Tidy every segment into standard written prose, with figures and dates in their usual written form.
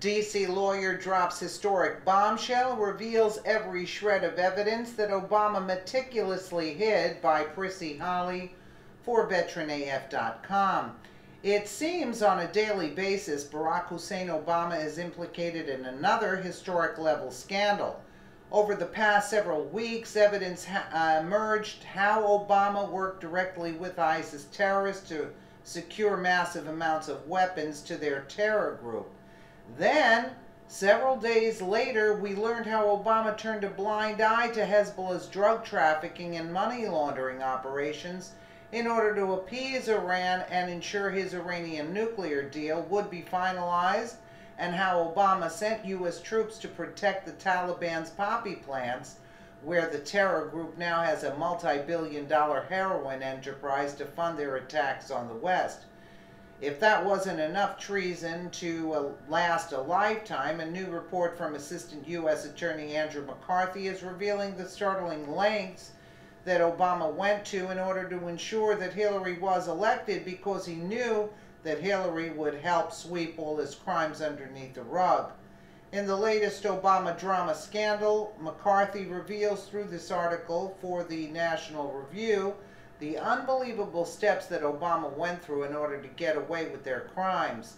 D.C. lawyer drops historic bombshell, reveals every shred of evidence that Obama meticulously hid by Prissy Holly for VeteranAF.com. It seems on a daily basis Barack Hussein Obama is implicated in another historic level scandal. Over the past several weeks, evidence emerged how Obama worked directly with ISIS terrorists to secure massive amounts of weapons to their terror group. Then, several days later, we learned how Obama turned a blind eye to Hezbollah's drug trafficking and money laundering operations in order to appease Iran and ensure his Iranian nuclear deal would be finalized, and how Obama sent U.S. troops to protect the Taliban's poppy plants, where the terror group now has a multi-billion-dollar heroin enterprise to fund their attacks on the West. If that wasn't enough treason to last a lifetime, a new report from Assistant U.S. Attorney Andrew McCarthy is revealing the startling lengths that Obama went to in order to ensure that Hillary was elected, because he knew that Hillary would help sweep all his crimes underneath the rug. In the latest Obama drama scandal, McCarthy reveals through this article for the National Review the unbelievable steps that Obama went through in order to get away with their crimes.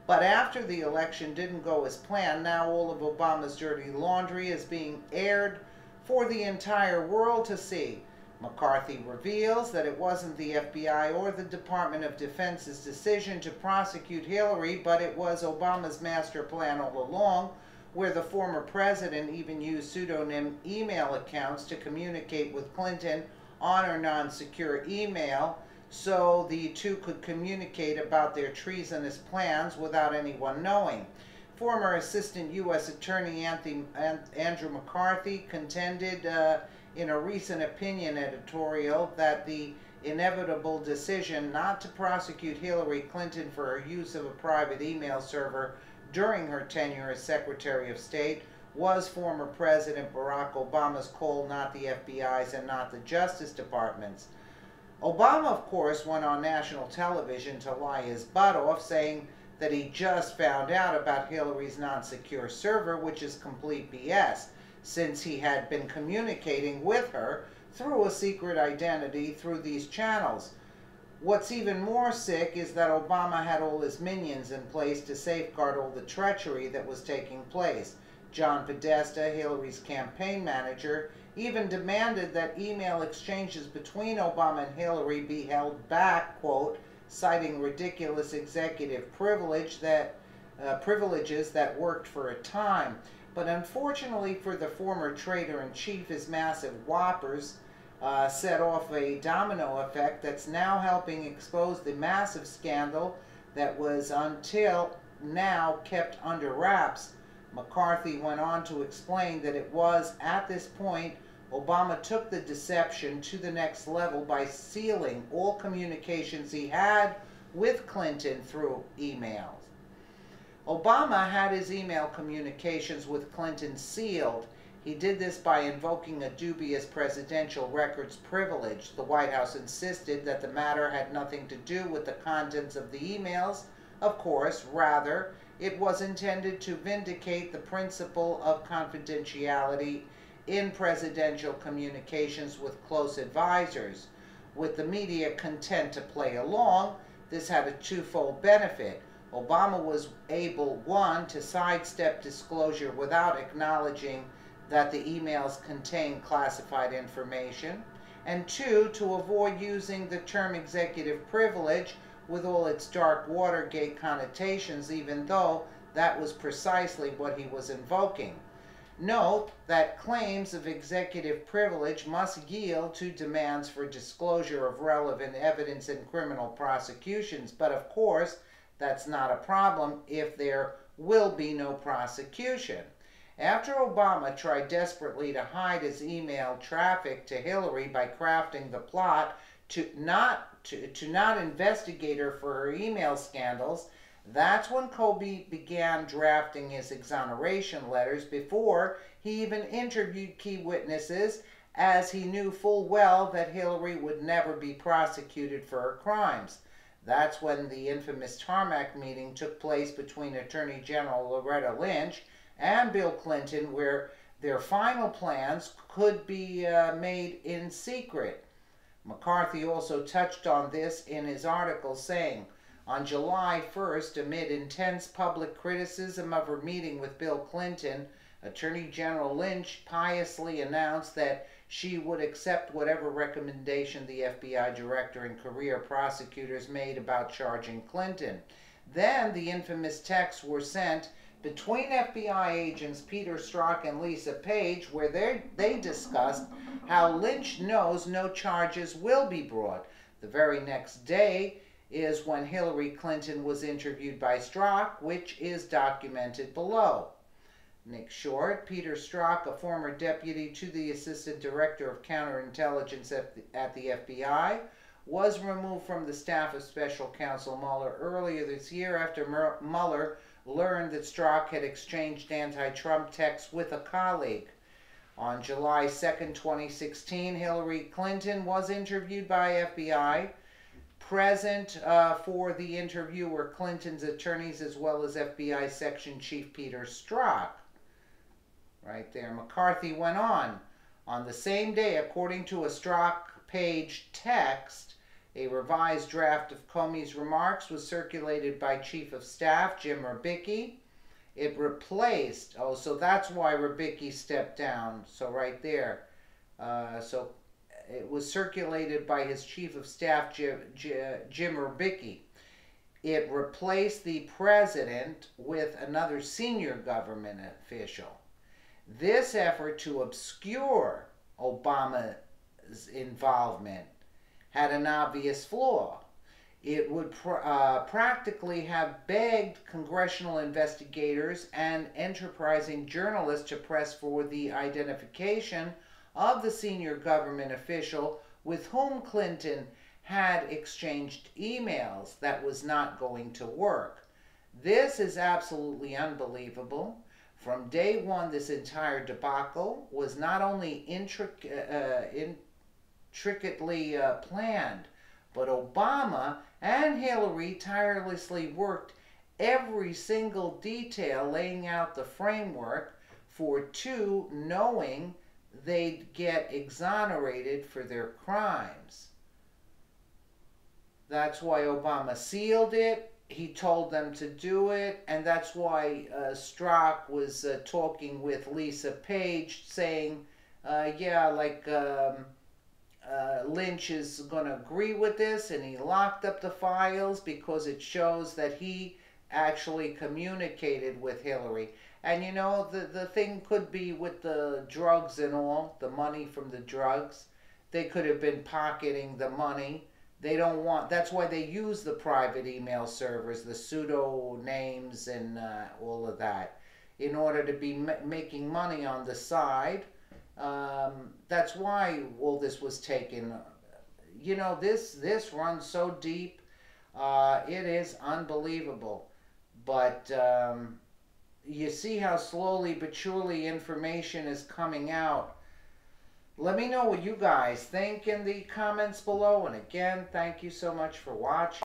But after the election didn't go as planned, now all of Obama's dirty laundry is being aired for the entire world to see. McCarthy reveals that it wasn't the FBI or the Department of Defense's decision to prosecute Hillary, but it was Obama's master plan all along, where the former president even used pseudonym email accounts to communicate with Clinton on her non-secure email, so the two could communicate about their treasonous plans without anyone knowing. Former Assistant U.S. Attorney Andrew McCarthy contended in a recent opinion editorial that the inevitable decision not to prosecute Hillary Clinton for her use of a private email server during her tenure as Secretary of State was former President Barack Obama's call, not the FBI's and not the Justice Department's. Obama, of course, went on national television to lie his butt off, saying that he just found out about Hillary's non-secure server, which is complete BS, since he had been communicating with her through a secret identity through these channels. What's even more sick is that Obama had all his minions in place to safeguard all the treachery that was taking place. John Podesta, Hillary's campaign manager, even demanded that email exchanges between Obama and Hillary be held back, quote, citing ridiculous executive privileges that worked for a time. But unfortunately for the former traitor-in-chief, his massive whoppers set off a domino effect that's now helping expose the massive scandal that was until now kept under wraps. McCarthy went on to explain that it was at this point Obama took the deception to the next level by sealing all communications he had with Clinton through emails. Obama had his email communications with Clinton sealed. He did this by invoking a dubious presidential records privilege. The White House insisted that the matter had nothing to do with the contents of the emails. Of course, rather, it was intended to vindicate the principle of confidentiality in presidential communications with close advisors. With the media content to play along, this had a twofold benefit. Obama was able, one, to sidestep disclosure without acknowledging that the emails contained classified information, and two, to avoid using the term executive privilege with all its dark Watergate connotations, even though that was precisely what he was invoking. Note that claims of executive privilege must yield to demands for disclosure of relevant evidence in criminal prosecutions, but of course, that's not a problem if there will be no prosecution. After Obama tried desperately to hide his email traffic to Hillary by crafting the plot to not investigate her for her email scandals, that's when Comey began drafting his exoneration letters before he even interviewed key witnesses, as he knew full well that Hillary would never be prosecuted for her crimes. That's when the infamous tarmac meeting took place between Attorney General Loretta Lynch and Bill Clinton, where their final plans could be made in secret. McCarthy also touched on this in his article, saying, on July 1st, amid intense public criticism of her meeting with Bill Clinton, Attorney General Lynch piously announced that she would accept whatever recommendation the FBI director and career prosecutors made about charging Clinton. Then the infamous texts were sent between FBI agents Peter Strzok and Lisa Page, where they discussed how Lynch knows no charges will be brought. The very next day is when Hillary Clinton was interviewed by Strzok, which is documented below. Nick Short, Peter Strzok, a former deputy to the Assistant Director of Counterintelligence at the FBI, was removed from the staff of Special Counsel Mueller earlier this year after Mueller learned that Strzok had exchanged anti-Trump texts with a colleague. On July 2nd, 2016, Hillary Clinton was interviewed by FBI. Present for the interview were Clinton's attorneys as well as FBI Section Chief Peter Strzok. Right there. McCarthy went on. On the same day, according to a Strzok-Page text, a revised draft of Comey's remarks was circulated by Chief of Staff Jim Rybicki. It replaced, so that's why Rybicki stepped down. So right there. So it was circulated by his Chief of Staff Jim Rybicki. It replaced the president with another senior government official. This effort to obscure Obama's involvement had an obvious flaw. It would practically have begged congressional investigators and enterprising journalists to press for the identification of the senior government official with whom Clinton had exchanged emails. That was not going to work. This is absolutely unbelievable. From day one, this entire debacle was not only intricately planned, but Obama and Hillary tirelessly worked every single detail, laying out the framework for two knowing they'd get exonerated for their crimes. That's why Obama sealed it. He told them to do it, and that's why Strzok was talking with Lisa Page, saying, Lynch is going to agree with this, and he locked up the files because it shows that he actually communicated with Hillary. And you know, the thing could be with the drugs and all, the money from the drugs. They could have been pocketing the money. They don't want, that's why they use the private email servers, the pseudo names and all of that, in order to be making money on the side. That's why all this was taken. You know, this runs so deep, it is unbelievable. But you see how slowly but surely information is coming out. Let me know what you guys think in the comments below. And again, thank you so much for watching.